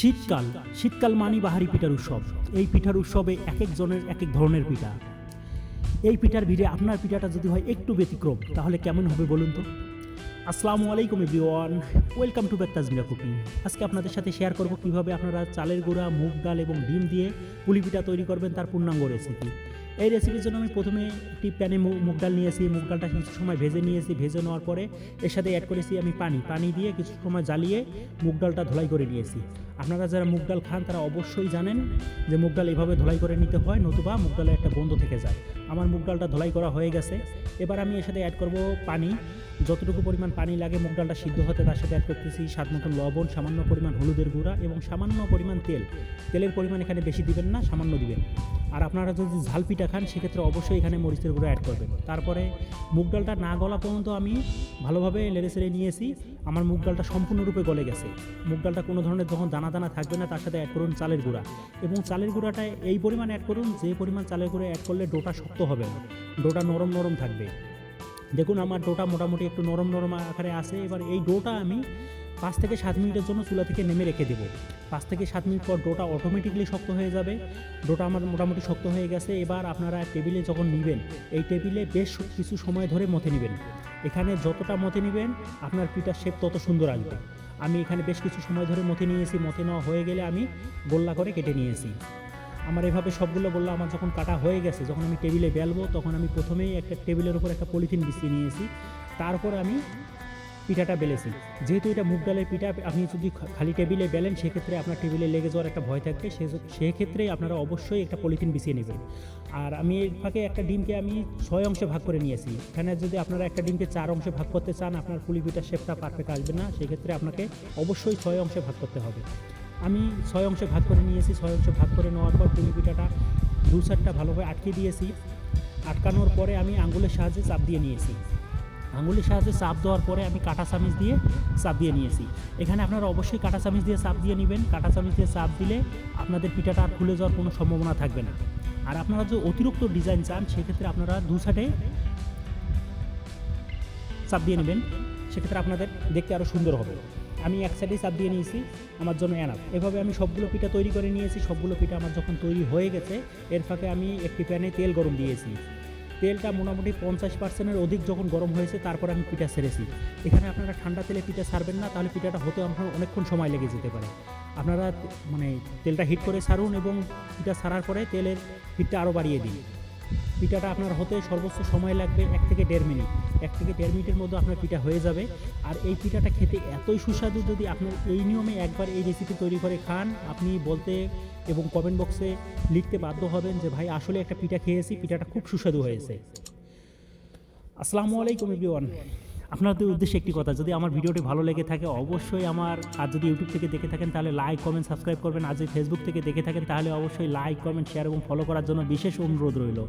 শীতকাল শীতকাল মানেই বাহারি পিঠার উৎসব। এই পিঠার উৎসবে এক একজনের এক এক ধরনের পিঠা। এই পিঠার ভিড়ে আপনার পিঠাটা যদি হয় একটু ব্যতিক্রম, তাহলে কেমন হবে বলুন তো। আসসালামু আলাইকুম everyone, welcome to back Tajmia cooking. আজকে আপনাদের সাথে শেয়ার করব কিভাবে আপনারা চালের গুঁড়া, মুগ ডাল এবং ডিম দিয়ে পুলি পিঠা তৈরি করবেন, তার পূর্ণাঙ্গ রেসিপি। এই রেসিপির জন্য আমি প্রথমে একটি প্যানে মুগ ডাল নিয়েছি। মুগ ডালটা কিছু সময় ভেজে নিয়েছি। ভেজে নেওয়ার পরে এর সাথে অ্যাড করেছি আমি পানি দিয়ে কিছু সময় জ্বালিয়ে মুগ ডালটা ধোলাই করে নিয়েছি। আপনারা যারা মুগ ডাল খান তারা অবশ্যই জানেন যে মুগ ডাল এভাবে ধোলাই করে নিতে হয়, নতুবা মুগ ডালে একটা গন্ধ থেকে যায়। আমার মুগ ডালটা ধোলাই করা হয়ে গেছে। এবার আমি এর সাথে অ্যাড করব পানি। যতটুকু পরিমাণ পানি লাগে মুগ ডালটা সিদ্ধ হতে, তার সাথে অ্যাড করতেছি স্বাদ মতন লবণ, সামান্য পরিমাণ হলুদের গুঁড়া এবং সামান্য পরিমাণ তেল। তেলের পরিমাণ এখানে বেশি দিবেন না, সামান্য দিবেন। আর আপনারা যদি ঝাল পিঠা খান সেক্ষেত্রে অবশ্যই এখানে মরিচের গুঁড়ো অ্যাড করবেন। তারপরে মুগ ডালটা না গলা পর্যন্ত আমি ভালোভাবে নেড়ে চেড়ে নিয়েছি। আমার মুগ ডালটা সম্পূর্ণরূপে গলে গেছে। মুগ ডালটা কোনো ধরনের যখন দানা দানা থাকবে না, তার সাথে অ্যাড করুন চালের গুঁড়া। এবং চালের গুঁড়াটা এই পরিমাণ অ্যাড করুন যে পরিমাণ চালের গুঁড়া অ্যাড করলে ডোটা শক্ত হবে না, ডোটা নরম নরম থাকবে। দেখুন আমার ডোটা মোটামুটি একটু নরম নরম আকারে আছে। এবার এই ডোটা আমি 5 থেকে 7 মিনিটের জন্য চুলা থেকে নেমে রেখে দেবো। 5 থেকে 7 মিনিট পর ডোটা অটোমেটিকলি শক্ত হয়ে যাবে। ডোটা আমার মোটামুটি শক্ত হয়ে গেছে। এবার আপনারা টেবিলে যখন নেবেন, এই টেবিলে বেশ কিছু সময় ধরে মথে নেবেন। এখানে যতটা মথে নেবেন আপনার পিঠার শেপ তত সুন্দর আসবে। আমি এখানে বেশ কিছু সময় ধরে মথে নিয়েছি। মথে নেওয়া হয়ে গেলে আমি গোল্লা করে কেটে নিয়েছি। আমার এভাবে সবগুলো গোল্লা আমার যখন কাটা হয়ে গেছে, যখন আমি টেবিলে বেলবো তখন আমি প্রথমেই একটা টেবিলের উপর একটা পলিথিন বিছিয়ে নিয়েছি। তারপর আমি পিঠাটা বেলেছি। যেহেতু এটা মুগ ডালের পিঠা, আপনি যদি খালি টেবিলে বেলেন সেক্ষেত্রে আপনার টেবিলে লেগে যাওয়ার একটা ভয় থাকবে। সেক্ষেত্রে আপনারা অবশ্যই একটা পলিথিন বিছিয়ে নেবেন। আর আমি এর ফাঁকে একটা ডিমকে আমি 6 অংশে ভাগ করে নিয়েছি। এখানে যদি আপনারা একটা ডিমকে 4 অংশে ভাগ করতে চান, আপনার পুলি পিঠার শেপটা পারফেক্ট আসবে না। সেক্ষেত্রে আপনাকে অবশ্যই 6 অংশে ভাগ করতে হবে। আমি 6 অংশে ভাগ করে নিয়েছি। 6 অংশে ভাগ করে নেওয়ার পর পুলি পিঠাটা দু সাইডটা ভালোভাবে আটকে দিয়েছি। আটকানোর পরে আমি আঙ্গুলের সাহায্যে চাপ দিয়ে নিয়েছি। আঙুলের সাহায্যে চাপ দেওয়ার পরে আমি কাঁটা চামিচ দিয়ে চাপ দিয়ে নিয়েছি। এখানে আপনারা অবশ্যই কাঁটা চামিচ দিয়ে চাপ দিয়ে নেবেন। কাঁটা চামিচ দিয়ে চাপ দিলে আপনাদের পিঠাটা আর খুলে যাওয়ার কোনো সম্ভাবনা থাকবে না। আর আপনারা যদি অতিরিক্ত ডিজাইন চান সেক্ষেত্রে আপনারা দু সাইডে চাপ দিয়ে নেবেন। সেক্ষেত্রে আপনাদের দেখতে আরও সুন্দর হবে। আমি এক সাইডেই চাপ দিয়ে নিয়েছি, আমার জন্য এনাফ। এভাবে আমি সবগুলো পিঠা তৈরি করে নিয়েছি। সবগুলো পিঠা আমার যখন তৈরি হয়ে গেছে, এর ফাঁকে আমি একটি প্যানে তেল গরম দিয়েছি। তেলটা মোটামুটি 50%-এর অধিক যখন গরম হয়েছে তারপর আমি পিঠা ছেড়েছি। এখানে আপনারা ঠান্ডা তেলে পিঠা ছাড়বেন না, তাহলে পিঠাটা হতে অনেকক্ষণ সময় লেগে যেতে পারে। আপনারা তেলটা হিট করে ছাড়ুন এবং পিঠা ছাড়ার পরে তেলের হিটটা আরও বাড়িয়ে দিন। পিঠাটা আপনার হতে সর্বোচ্চ সময় লাগবে 1 থেকে 1.5 মিনিট। 1 থেকে 1.5 মিনিটের মধ্যে আপনার পিঠা হয়ে যাবে। আর এই পিঠাটা খেতে এতই সুস্বাদু, যদি আপনার এই নিয়মে একবার এই রেসিপি তৈরি করে খান, আপনি বলতে এবং কমেন্ট বক্সে লিখতে বাধ্য হবেন যে ভাই আসলে একটা পিঠা খেয়েছি, পিঠাটা খুব সুস্বাদু হয়েছে। আসসালামু আলাইকুম এভরিওয়ান। আপনাদের উদ্দেশ্যে একটি কথা, যদি আমার ভিডিওটি ভালো লেগে থাকে অবশ্যই আর যদি ইউটিউব থেকে দেখে থাকেন তাহলে লাইক, কমেন্ট, সাবস্ক্রাইব করবেন। আর যদি ফেসবুক থেকে দেখে থাকেন তাহলে অবশ্যই লাইক, কমেন্ট, শেয়ার এবং ফলো করার জন্য বিশেষ অনুরোধ রইল।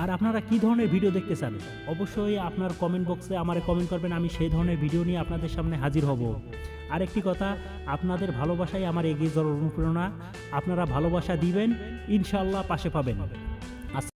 আর আপনারা কী ধরনের ভিডিও দেখতে চান অবশ্যই আপনার কমেন্ট বক্সে আমারে কমেন্ট করবেন। আমি সেই ধরনের ভিডিও নিয়ে আপনাদের সামনে হাজির হব। আরেকটি কথা, আপনাদের ভালোবাসাই আমার এগিয়ে যাওয়ার অনুপ্রেরণা। আপনারা ভালোবাসা দিবেন, ইনশাআল্লাহ পাশে পাবেন।